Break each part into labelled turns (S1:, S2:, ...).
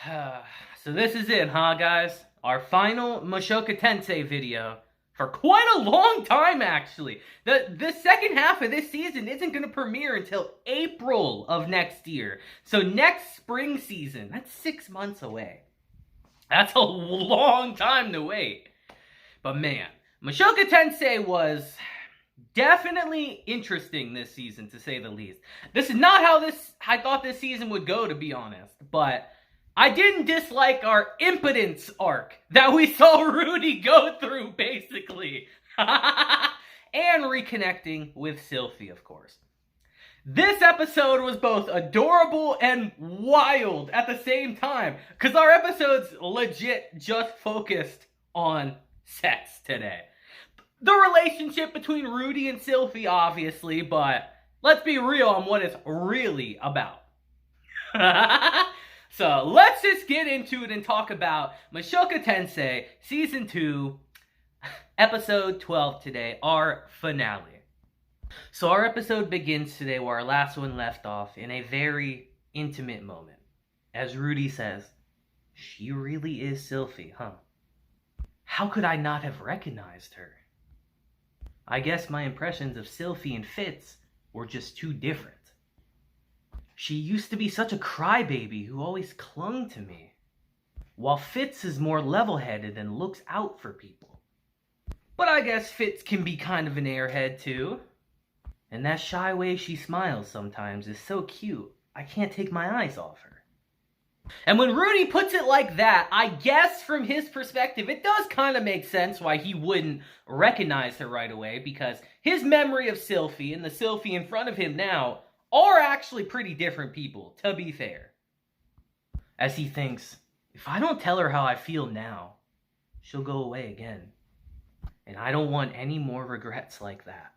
S1: So this is it, huh, guys? Our final Mushoku Tensei video for quite a long time, actually. The second half of this season isn't going to premiere until April of next year. So next spring season, that's 6 months away. That's a long time to wait. But man, Mushoku Tensei was definitely interesting this season, to say the least. This is not how I thought this season would go, to be honest. But I didn't dislike our impotence arc that we saw Rudy go through, basically. And reconnecting with Sylphy, of course. This episode was both adorable and wild at the same time, because our episodes legit just focused on sex today. The relationship between Rudy and Sylphy, obviously, but let's be real on what it's really about. So let's just get into it and talk about Mushoku Tensei Season 2, Episode 12 today, our finale. So our episode begins today where our last one left off in a very intimate moment. As Rudy says, "She really is Sylphy, huh? How could I not have recognized her? I guess my impressions of Sylphy and Fitz were just too different. She used to be such a crybaby who always clung to me, while Fitz is more level-headed and looks out for people. But I guess Fitz can be kind of an airhead too. And that shy way she smiles sometimes is so cute, I can't take my eyes off her." And when Rudy puts it like that, I guess from his perspective, it does kind of make sense why he wouldn't recognize her right away, because his memory of Sylphy and the Sylphy in front of him now are actually pretty different people, to be fair. As he thinks, if I don't tell her how I feel now, she'll go away again. And I don't want any more regrets like that.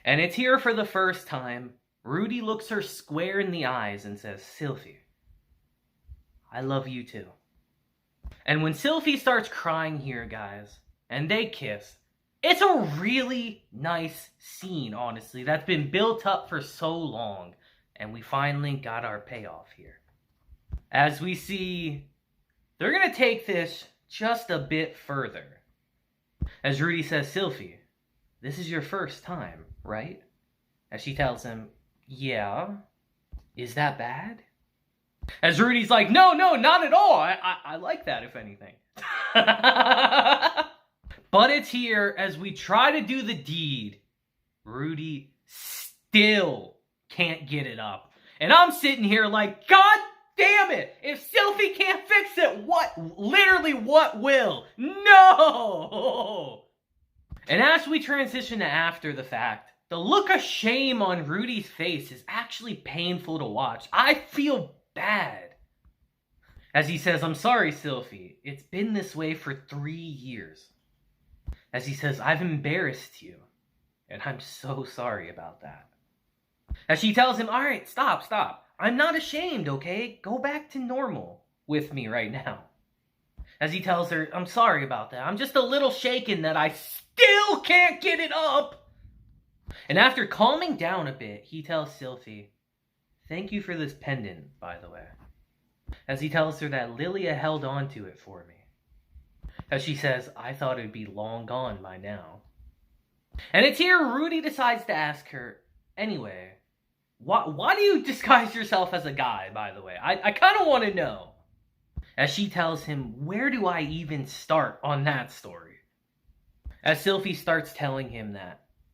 S1: And it's here for the first time, Rudy looks her square in the eyes and says, "Sylphy, I love you too." And when Sylphy starts crying here, guys, and they kiss, it's a really nice scene, honestly, that's been built up for so long, and we finally got our payoff here. As we see, they're going to take this just a bit further. As Rudy says, "Sylphy, this is your first time, right?" As she tells him, "Yeah. Is that bad?" As Rudy's like, no, not at all. I like that, if anything. But it's here, as we try to do the deed, Rudy still can't get it up. And I'm sitting here like, God damn it! If Sylphy can't fix it, literally what will? No! And as we transition to after the fact, the look of shame on Rudy's face is actually painful to watch. I feel bad. As he says, "I'm sorry, Sylphy. It's been this way for 3 years. As he says, "I've embarrassed you. And I'm so sorry about that." As she tells him, "Alright, stop. I'm not ashamed, okay? Go back to normal with me right now." As he tells her, "I'm sorry about that. I'm just a little shaken that I still can't get it up." And after calming down a bit, he tells Sylphy, "Thank you for this pendant, by the way." As he tells her that Lilia held on to it for me. As she says, "I thought it'd be long gone by now." And it's here Rudy decides to ask her, "Anyway, why do you disguise yourself as a guy, by the way? I kind of want to know." As she tells him, "Where do I even start on that story?" As Sylphy starts telling him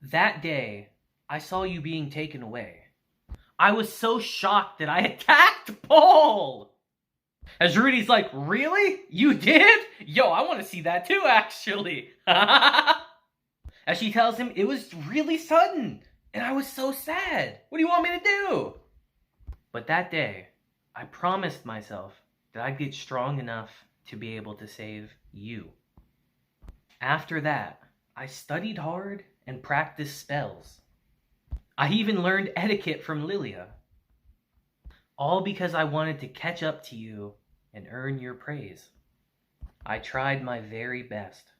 S1: that day, I saw you being taken away. I was so shocked that I attacked Paul. As Rudy's like, "Really? You did? Yo, I want to see that too, actually." As she tells him, "It was really sudden, and I was so sad. What do you want me to do?" But that day, I promised myself that I'd get strong enough to be able to save you. After that, I studied hard and practiced spells. I even learned etiquette from Lilia. All because I wanted to catch up to you and earn your praise. I tried my very best."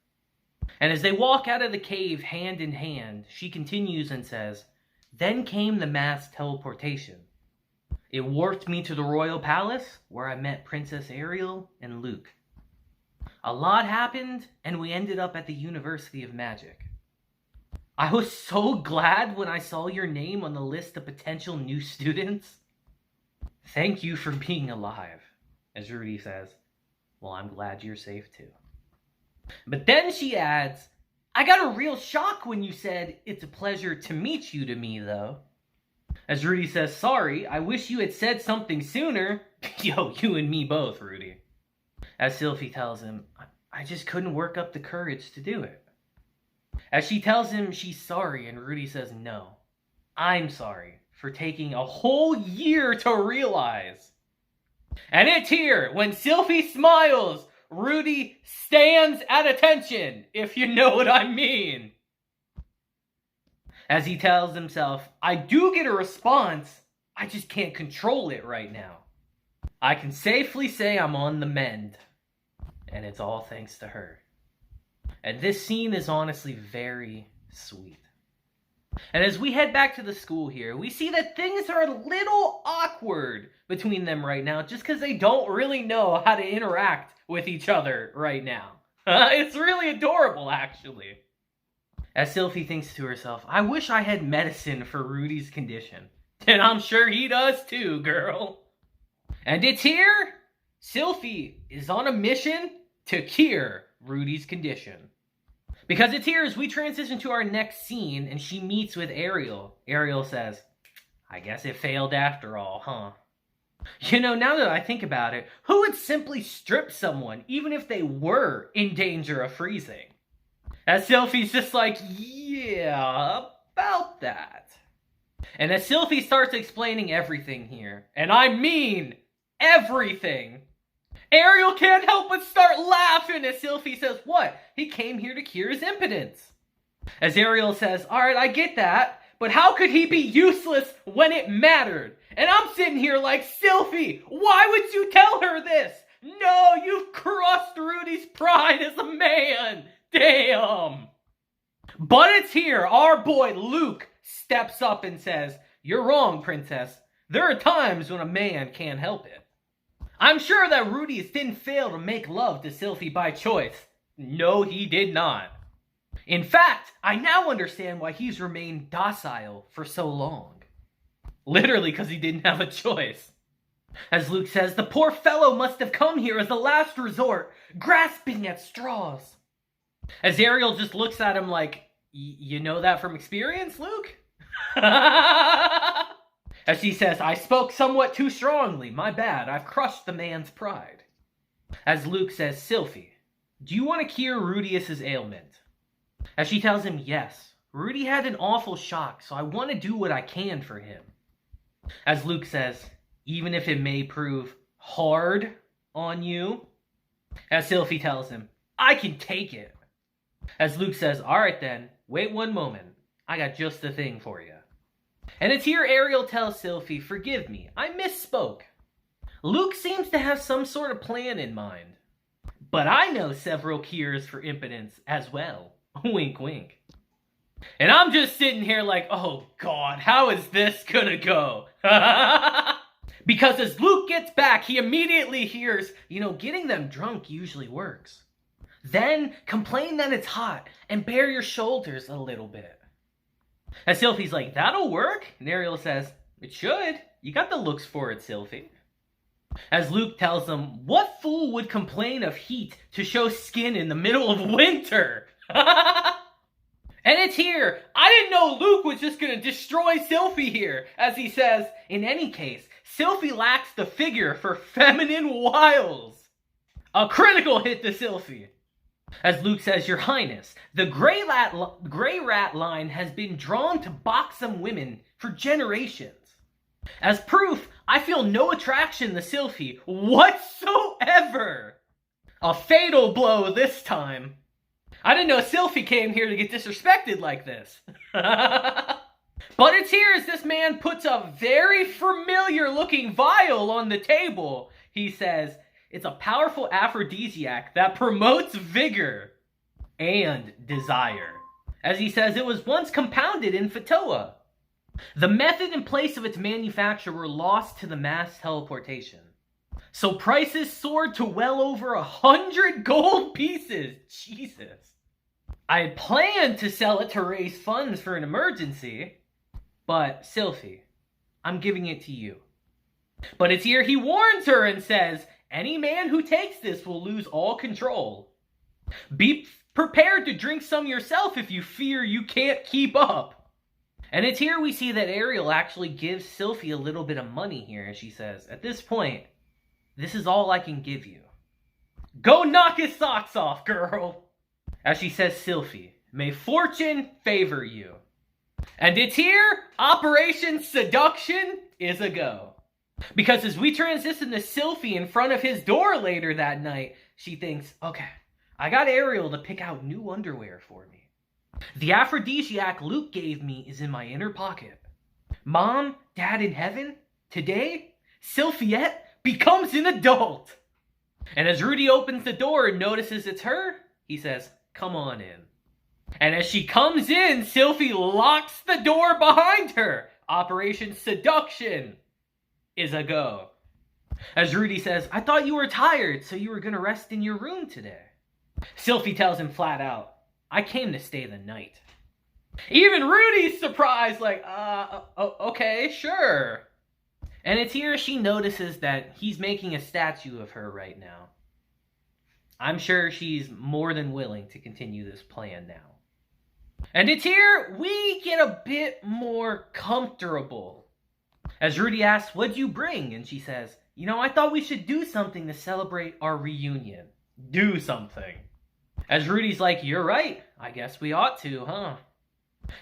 S1: And as they walk out of the cave hand in hand, she continues and says, "Then came the mass teleportation. It warped me to the royal palace where I met Princess Ariel and Luke. A lot happened, and we ended up at the University of Magic. I was so glad when I saw your name on the list of potential new students. Thank you for being alive, as Rudy says. Well, I'm glad you're safe too. But then she adds, I got a real shock when you said, it's a pleasure to meet you to me, though. As Rudy says, sorry, I wish you had said something sooner. Yo, you and me both, Rudy. As Sylphy tells him, I just couldn't work up the courage to do it. As she tells him she's sorry, and Rudy says, no, I'm sorry for taking a whole year to realize. And it's here, when Sylphy smiles, Rudy stands at attention, if you know what I mean. As he tells himself, I do get a response, I just can't control it right now. I can safely say I'm on the mend. And it's all thanks to her. And this scene is honestly very sweet. And as we head back to the school here, we see that things are a little awkward between them right now, just because they don't really know how to interact with each other right now. It's really adorable, actually. As Sylphy thinks to herself, I wish I had medicine for Rudy's condition. And I'm sure he does too, girl. And it's here. Sylphy is on a mission to cure Rudy's condition. Because it's here as we transition to our next scene and she meets with Ariel. Ariel says, I guess it failed after all, huh? You know, now that I think about it, who would simply strip someone even if they were in danger of freezing? As Sylphy's just like, yeah, about that. And as Sylphy starts explaining everything here, and I mean everything, Ariel can't help but start laughing as Sylphy says, what? He came here to cure his impotence. As Ariel says, alright, I get that, but how could he be useless when it mattered? And I'm sitting here like, Sylphy, why would you tell her this? No, you've crushed Rudy's pride as a man. Damn. But it's here, our boy Luke steps up and says, you're wrong, princess. There are times when a man can't help it. I'm sure that Rudy didn't fail to make love to Sylphy by choice. No, he did not. In fact, I now understand why he's remained docile for so long. Literally because he didn't have a choice. As Luke says, the poor fellow must have come here as a last resort, grasping at straws. As Ariel just looks at him like, you know that from experience, Luke? As she says, I spoke somewhat too strongly. My bad. I've crushed the man's pride. As Luke says, Sylphy, do you want to cure Rudius's ailment? As she tells him, yes. Rudy had an awful shock, so I want to do what I can for him. As Luke says, even if it may prove hard on you. As Sylphy tells him, I can take it. As Luke says, alright then, wait one moment. I got just the thing for you. And it's here Ariel tells Sylphy, forgive me, I misspoke. Luke seems to have some sort of plan in mind. But I know several cures for impotence as well. Wink, wink. And I'm just sitting here like, oh God, how is this gonna go? Because as Luke gets back, he immediately hears, getting them drunk usually works. Then complain that it's hot and bare your shoulders a little bit. As Sylphy's like, that'll work? And Ariel says, it should. You got the looks for it, Sylphy. As Luke tells them, what fool would complain of heat to show skin in the middle of winter? And it's here. I didn't know Luke was just going to destroy Sylphy here. As he says, in any case, Sylphy lacks the figure for feminine wiles. A critical hit to Sylphy. As Luke says, Your Highness, the gray rat line has been drawn to buxom women for generations. As proof, I feel no attraction to Sylphy whatsoever. A fatal blow this time. I didn't know Sylphy came here to get disrespected like this. But it's here as this man puts a very familiar looking vial on the table. He says, it's a powerful aphrodisiac that promotes vigor and desire. As he says, it was once compounded in Fatoa. The method and place of its manufacture were lost to the mass teleportation. So prices soared to well over 100 gold pieces. Jesus. I had planned to sell it to raise funds for an emergency, but Sylphy, I'm giving it to you. But it's here he warns her and says, any man who takes this will lose all control. Be prepared to drink some yourself if you fear you can't keep up. And it's here we see that Ariel actually gives Sylphy a little bit of money here, and she says, at this point, this is all I can give you. Go knock his socks off, girl! As she says, Sylphy, may fortune favor you. And it's here, Operation Seduction is a go. Because as we transition to Sylphy in front of his door later that night, she thinks, okay, I got Ariel to pick out new underwear for me. The aphrodisiac Luke gave me is in my inner pocket. Mom, Dad in heaven, today, Sylphiette becomes an adult. And as Rudy opens the door and notices it's her, he says, come on in. And as she comes in, Sylphy locks the door behind her. Operation Seduction is a go. As Rudy says, I thought you were tired, so you were going to rest in your room today. Sylphy tells him flat out, I came to stay the night. Even Rudy's surprised, like, okay, sure. And it's here she notices that he's making a statue of her right now. I'm sure she's more than willing to continue this plan now. And it's here we get a bit more comfortable. As Rudy asks, what'd you bring? And she says, I thought we should do something to celebrate our reunion. Do something. As Rudy's like, you're right. I guess we ought to, huh?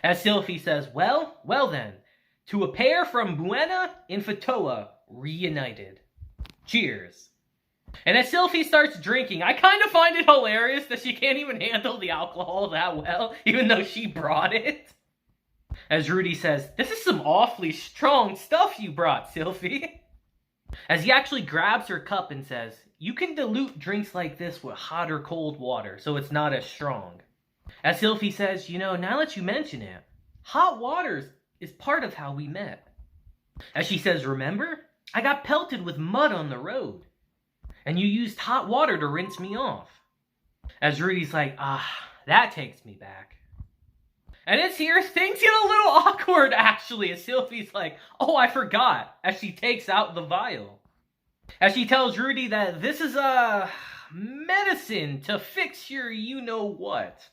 S1: As Sylphy says, well then. To a pair from Buena and Fatoa reunited. Cheers. And as Sylphy starts drinking, I kind of find it hilarious that she can't even handle the alcohol that well, even though she brought it. As Rudy says, this is some awfully strong stuff you brought, Sylphy. As he actually grabs her cup and says, you can dilute drinks like this with hot or cold water, so it's not as strong. As Sylphy says, now that you mention it, hot water is part of how we met. As she says, remember? I got pelted with mud on the road. And you used hot water to rinse me off. As Rudy's like, that takes me back. And it's here, things get a little awkward, actually, as Sylphy's like, oh, I forgot, as she takes out the vial. As she tells Rudy that this is a medicine to fix your you-know-what.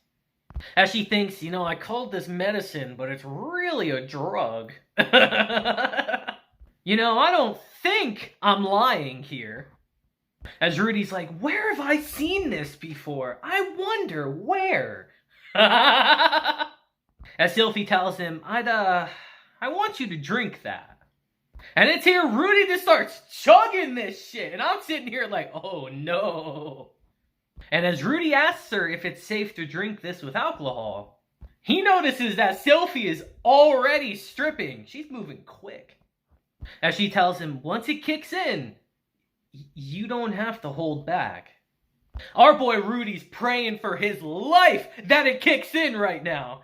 S1: As she thinks, I called this medicine, but it's really a drug. I don't think I'm lying here. As Rudy's like, where have I seen this before? I wonder where. As Sylphy tells him, I want you to drink that. And it's here Rudy just starts chugging this shit. And I'm sitting here like, oh no. And as Rudy asks her if it's safe to drink this with alcohol, he notices that Sylphy is already stripping. She's moving quick. As she tells him, once it kicks in, you don't have to hold back. Our boy Rudy's praying for his life that it kicks in right now.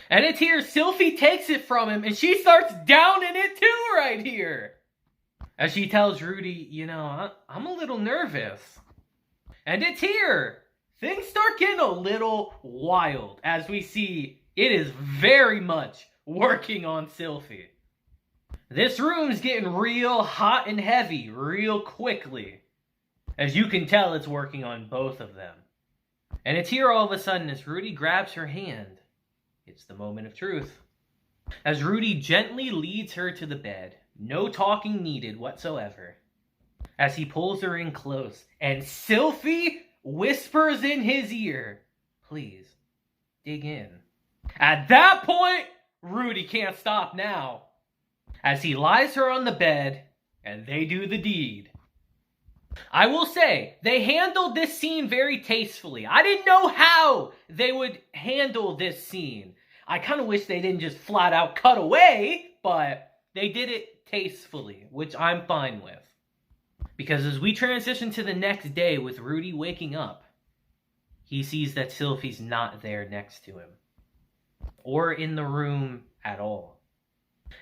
S1: And it's here, Sylphy takes it from him and she starts downing it too right here. As she tells Rudy, I'm a little nervous. And it's here. Things start getting a little wild as we see it is very much working on Sylphy. This room's getting real hot and heavy real quickly. As you can tell, it's working on both of them. And it's here all of a sudden as Rudy grabs her hand. It's the moment of truth. As Rudy gently leads her to the bed, no talking needed whatsoever. As he pulls her in close, and Sylphy whispers in his ear, please, dig in. At that point, Rudy can't stop now. As he lies her on the bed, and they do the deed. I will say, they handled this scene very tastefully. I didn't know how they would handle this scene. I kind of wish they didn't just flat out cut away, but they did it tastefully, which I'm fine with. Because as we transition to the next day with Rudy waking up, he sees that Sylphy's not there next to him. or in the room at all.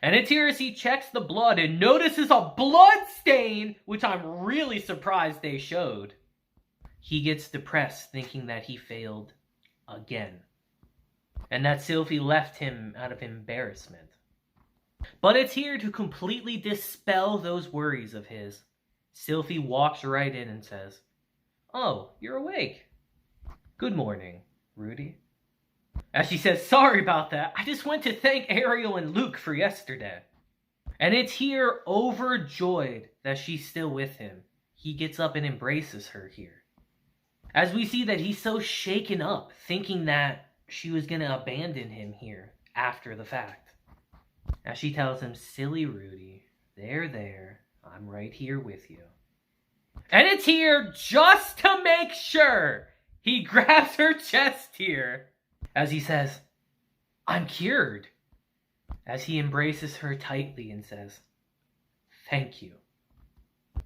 S1: And it's here as he checks the blood and notices a blood stain, which I'm really surprised they showed. He gets depressed, thinking that he failed again, and that Sylphy left him out of embarrassment. But it's here to completely dispel those worries of his. Sylphy walks right in and says, "Oh, you're awake. Good morning, Rudy." As she says, "Sorry about that. I just went to thank Ariel and Luke for yesterday." And it's here, overjoyed that she's still with him, he gets up and embraces her here. As we see that he's so shaken up, thinking that she was going to abandon him here after the fact. As she tells him, "Silly Rudy, there, I'm right here with you." And it's here, just to make sure, he grabs her chest here, as he says, "I'm cured." As he embraces her tightly and says, "Thank you."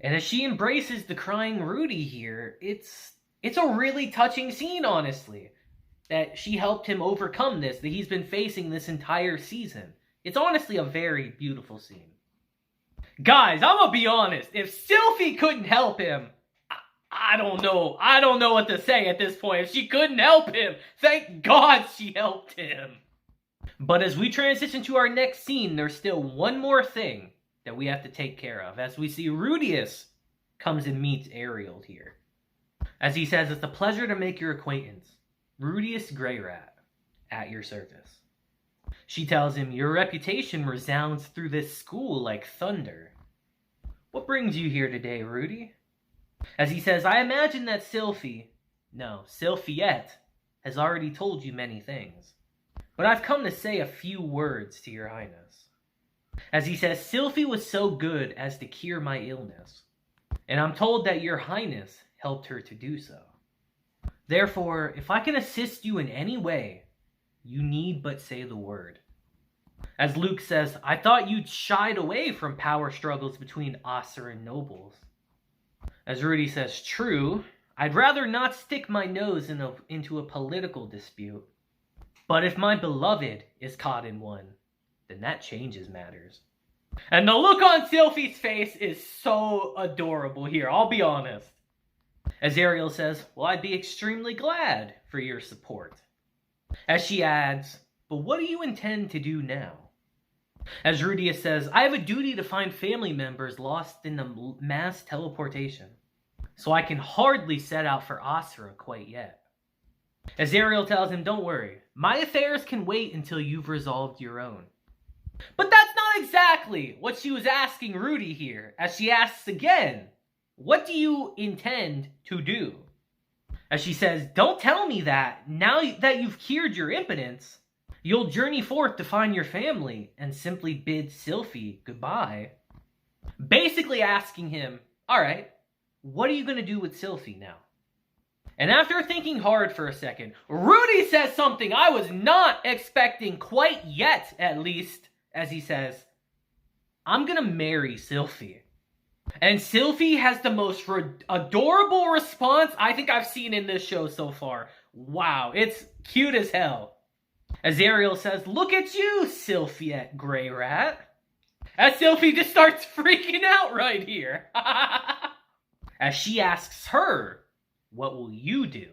S1: And as she embraces the crying Rudy here, it's a really touching scene, honestly, that she helped him overcome this, that he's been facing this entire season. It's honestly a very beautiful scene. Guys, I'm gonna be honest. If Sylphy couldn't help him, I don't know. I don't know what to say at this point. If she couldn't help him, thank God she helped him. But as we transition to our next scene, there's still one more thing that we have to take care of. As we see Rudius comes and meets Ariel here. As he says, "It's a pleasure to make your acquaintance. Rudius Greyrat, at your service." She tells him, "Your reputation resounds through this school like thunder. What brings you here today, Rudy?" As he says, "I imagine that Sylphiette, has already told you many things. But I've come to say a few words to your highness." As he says, "Sylphy was so good as to cure my illness, and I'm told that your highness helped her to do so. Therefore, if I can assist you in any way, you need but say the word." As Luke says, "I thought you'd shied away from power struggles between Asuran nobles." As Rudy says, "True, I'd rather not stick my nose into a political dispute. But if my beloved is caught in one, then that changes matters." And the look on Sylphy's face is so adorable here, I'll be honest. As Ariel says, "Well, I'd be extremely glad for your support." As she adds, "But what do you intend to do now?" As Rudius says, "I have a duty to find family members lost in the mass teleportation, so I can hardly set out for Asura quite yet." As Ariel tells him, "Don't worry, my affairs can wait until you've resolved your own." But that's not exactly what she was asking Rudy here, as she asks again, "What do you intend to do?" As she says, "Don't tell me that, now that you've cured your impotence, you'll journey forth to find your family and simply bid Sylphy goodbye." Basically asking him, "Alright, what are you going to do with Sylphy now?" And after thinking hard for a second, Rudy says something I was not expecting quite yet, at least, as he says, "I'm going to marry Sylphy." And Sylphy has the most adorable response I think I've seen in this show so far. Wow, it's cute as hell. As Ariel says, "Look at you, Sylphiette Greyrat." As Sylphy just starts freaking out right here. As she asks her, "What will you do?"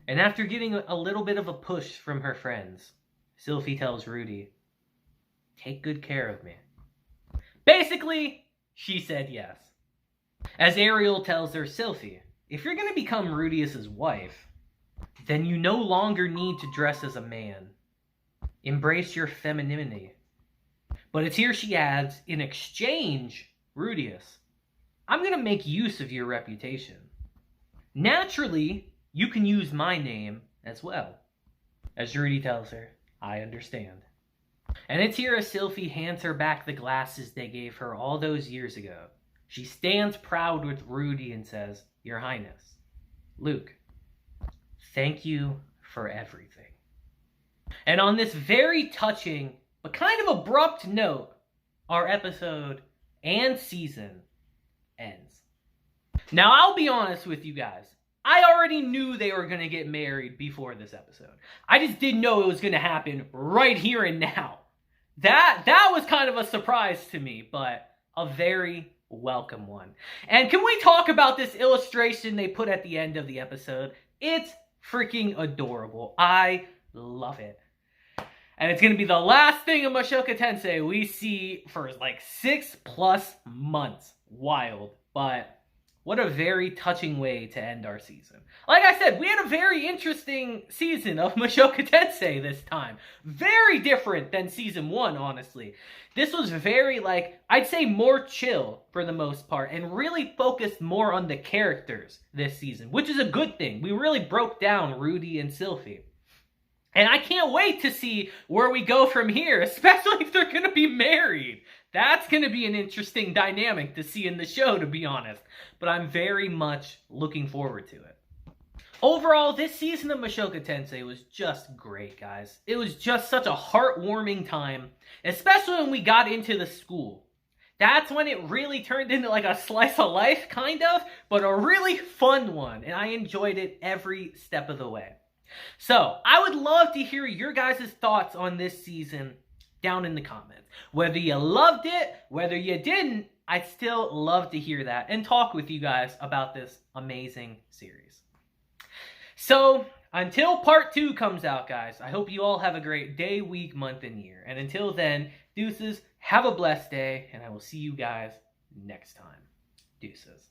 S1: And after getting a little bit of a push from her friends, Sylphy tells Rudy, "Take good care of me." Basically, she said yes. As Ariel tells her, "Sylphy, if you're going to become Rudius's wife, then you no longer need to dress as a man. Embrace your femininity." But it's here she adds, "In exchange, Rudius, I'm going to make use of your reputation. Naturally, you can use my name as well." As Rudy tells her, "I understand." And it's here as Sylphy hands her back the glasses they gave her all those years ago. She stands proud with Rudy and says, "Your Highness, Luke, thank you for everything." And on this very touching, but kind of abrupt note, our episode and season ends. Now, I'll be honest with you guys. I already knew they were going to get married before this episode. I just didn't know it was going to happen right here and now. That was kind of a surprise to me, but a very welcome one. And can we talk about this illustration they put at the end of the episode? It's freaking adorable. I love it. And it's going to be the last thing in Mushoku Tensei we see for like 6+ months. Wild. But what a very touching way to end our season. Like I said, we had a very interesting season of Mushoku Tensei this time. Very different than season 1, honestly. This was very, like, I'd say more chill for the most part, and really focused more on the characters this season, which is a good thing. We really broke down Rudy and Sylphy. And I can't wait to see where we go from here, especially if they're going to be married. That's going to be an interesting dynamic to see in the show, to be honest. But I'm very much looking forward to it. Overall, this season of Mushoku Tensei was just great, guys. It was just such a heartwarming time, especially when we got into the school. That's when it really turned into like a slice of life, kind of, but a really fun one. And I enjoyed it every step of the way. So, I would love to hear your guys' thoughts on this season down in the comments. Whether you loved it, whether you didn't, I'd still love to hear that and talk with you guys about this amazing series. So, until part 2 comes out, guys, I hope you all have a great day, week, month, and year. And until then, deuces, have a blessed day, and I will see you guys next time. Deuces.